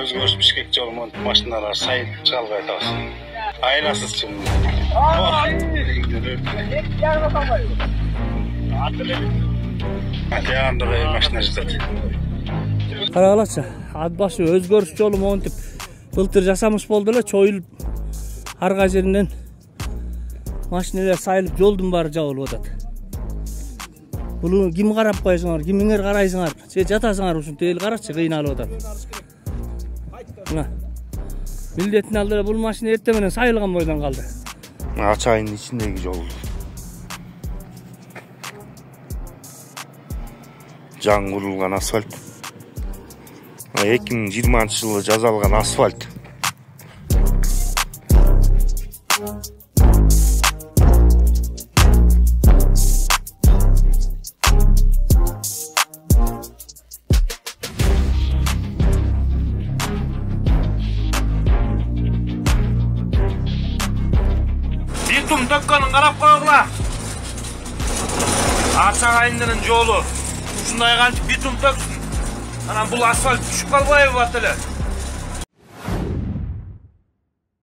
Özgörüş Bişkek жолу машиналар сайын шыға албай атабыз. Айласыз чын. Аяғында машина жатады. Қарағылашы, атбашы өзгөрүш жолу монтип былтыр жасамыш болду эле, чоюлуп арга жеринен машиналар сайылып жолдун баары жабылып атат. Буну ким карап коесуңар, кимиңер карайсыңар, же жатасыңар ушинтип эл карачы кыйналып атат. Мына милдеттин алдыда бул машина эртең менен сайылган бойдон калды. Ачайын ичиндеги жол. Жаңы курулган асфальт. 2020-жылы жазалган асфальт. Битум төккөнүн карап койгула. Ачак айындын жолу. Ушундай кантип битум төксүн. Анан бул асфальт түшүп калбайбы бат эле?